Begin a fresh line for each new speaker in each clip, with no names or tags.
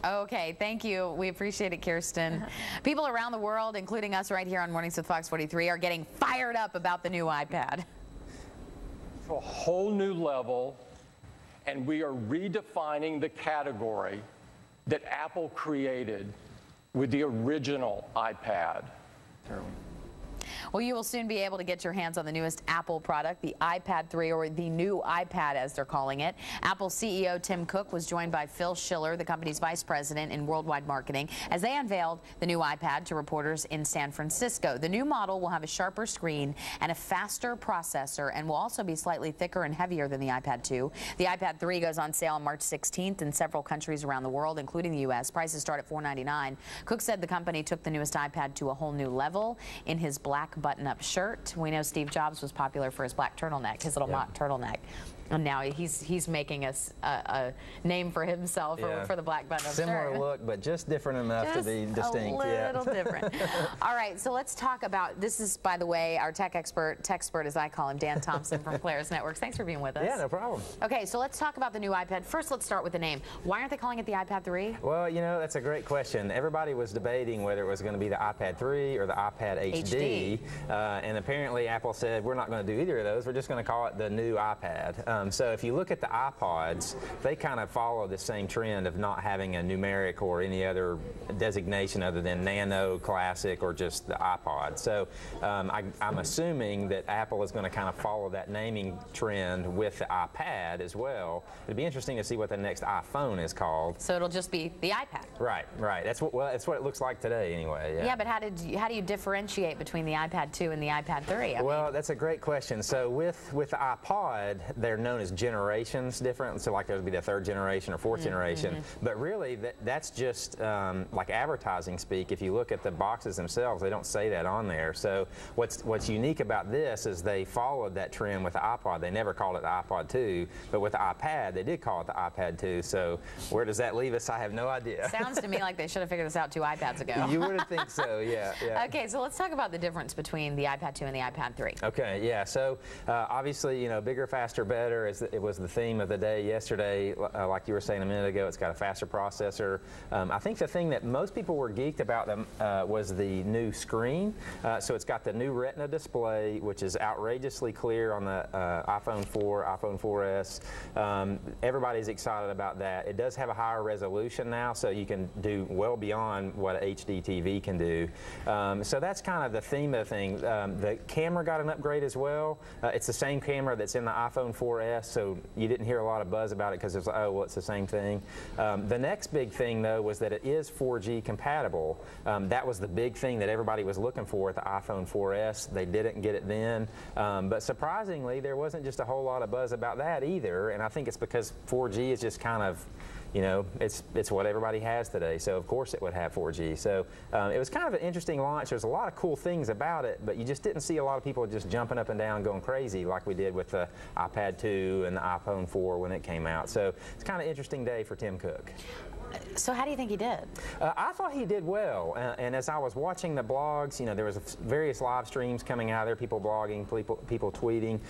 Okay, thank you. We appreciate it, Kirsten. People around the world, including us right here on Mornings with Fox 43, are getting fired up about the new iPad.
To a whole new level, and we are redefining the category that Apple created with the original iPad.
Well, you will soon be able to get your hands on the newest Apple product, the iPad3, or the new iPad as they're calling it. Apple CEO Tim Cook was joined by Phil Schiller, the company's vice president in worldwide marketing, as they unveiled the new iPad to reporters in San Francisco. The new model will have a sharper screen and a faster processor, and will also be slightly thicker and heavier than the iPad 2. The iPad 3 goes on sale on March 16th in several countries around the world, including the U.S. Prices start at $499. Cook said the company took the newest iPad to a whole new level in his black button-up shirt. We know Steve Jobs was popular for his black turtleneck, his little mock turtleneck. And now he's making a name for himself for the black button-up shirt.
Similar look, but just different enough to be distinct.
A little different. All right, so let's talk about, this is, by the way, our tech expert as I call him, Dan Thompson from Claris Networks. Thanks for being with us.
Yeah, no problem.
Okay, so let's talk about the new iPad. First, let's start with the name. Why aren't they calling it the iPad 3?
Well, you know, that's a great question. Everybody was debating whether it was going to be the iPad 3 or the iPad HD. And apparently Apple said, we're not going to do either of those. We're just going to call it the new iPad. So if you look at the iPods, they kind of follow the same trend of not having a numeric or any other designation other than Nano, Classic, or just the iPod. So I'm assuming that Apple is going to kind of follow that naming trend with the iPad as well. It'd be interesting to see what the next iPhone is called.
So it'll just be the iPad.
Right, right. That's what it looks like today anyway. Yeah,
but how do you differentiate between the iPad 2 and the iPad 3?
Well, that's a great question. So with the iPod, they're known as generations different. So like there would be the third generation or fourth generation. But really, that's just like advertising speak. If you look at the boxes themselves, they don't say that on there. So what's unique about this is they followed that trend with the iPod. They never called it the iPod 2, but with the iPad, they did call it the iPad 2. So where does that leave us? I have no idea.
Sounds to me like they should have figured this out 2 iPads ago.
You would think so, yeah.
Okay, so let's talk about the difference between the iPad 2 and the iPad 3.
Okay, yeah. So obviously, you know, bigger, faster, better it was the theme of the day yesterday. Like you were saying a minute ago, it's got a faster processor. I think the thing that most people were geeked about them was the new screen. So it's got the new Retina display, which is outrageously clear on the iPhone 4, iPhone 4S. Everybody's excited about that. It does have a higher resolution now, so you can do well beyond what an HD TV can do. So that's kind of the theme of the thing. The camera got an upgrade as well. It's the same camera that's in the iPhone 4S, so you didn't hear a lot of buzz about it because it's like, oh, well, it's the same thing. The next big thing, though, was that it is 4G compatible. That was the big thing that everybody was looking for at the iPhone 4S. They didn't get it then. But surprisingly, there wasn't just a whole lot of buzz about that either, and I think it's because 4G is just kind of, you know, it's what everybody has today, so of course it would have 4G. So it was kind of an interesting launch. There's a lot of cool things about it, but you just didn't see a lot of people just jumping up and down going crazy like we did with the iPad 2 and the iPhone 4 when it came out. So it's kind of an interesting day for Tim Cook.
So how do you think he did?
I thought he did well, and as I was watching the blogs, you know, there was various live streams coming out there, people blogging, people tweeting.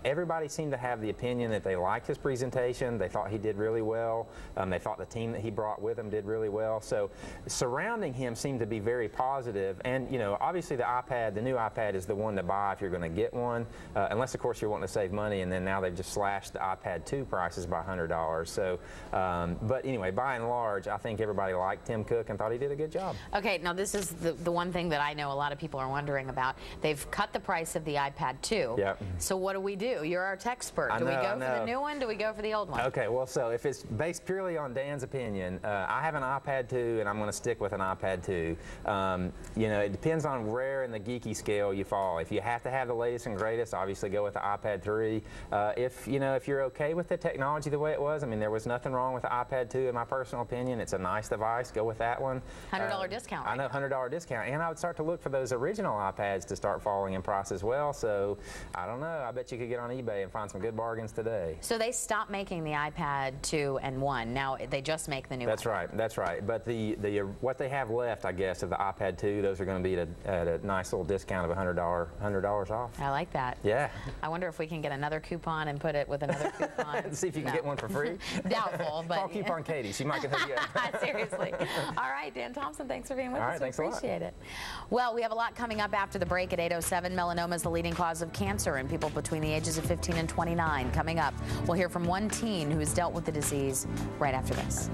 Everybody seemed to have the opinion that they liked his presentation. They thought he did really well. They thought the team that he brought with him did really well. So surrounding him seemed to be very positive. And, you know, obviously the new iPad is the one to buy if you're going to get one, unless, of course, you're wanting to save money, and then now they've just slashed the iPad 2 prices by $100. So, but anyway, by and large, I think everybody liked Tim Cook and thought he did a good job.
Okay, now this is the one thing that I know a lot of people are wondering about. They've cut the price of the iPad 2.
Yep.
So what do we do? You're our tech expert. Do we go for the new one? Do we go for the old one?
Okay, well, so if it's based purely on Dan's opinion, I have an iPad 2 and I'm going to stick with an iPad 2. You know, it depends on where in the geeky scale you fall. If you have to have the latest and greatest, obviously go with the iPad 3. If you're okay with the technology the way it was, I mean, there was nothing wrong with the iPad 2 in my personal opinion. It's a nice device. Go with that one.
$100 discount. Right?
I know, $100 discount. And I would start to look for those original iPads to start falling in price as well. So I don't know. I bet you could get on eBay and find some good bargains today.
So they stopped making the iPad 2 and 1. Now they just make the new one.
That's right. That's right. But what they have left, I guess, of the iPad 2, those are going to be at a nice little discount of $100 off.
I like that.
Yeah.
I wonder if we can get another coupon and put it with another coupon.
See if you can get one for free.
Doubtful. But
call Coupon Katie. She might can hook you up.
Seriously. All right, Dan Thompson, thanks for being with us.
All right, thanks a lot.
Appreciate it. Well, we have a lot coming up after the break at 8:07. Melanoma is the leading cause of cancer in people between the ages of 15 and 29. Coming up, we'll hear from one teen who has dealt with the disease right after this.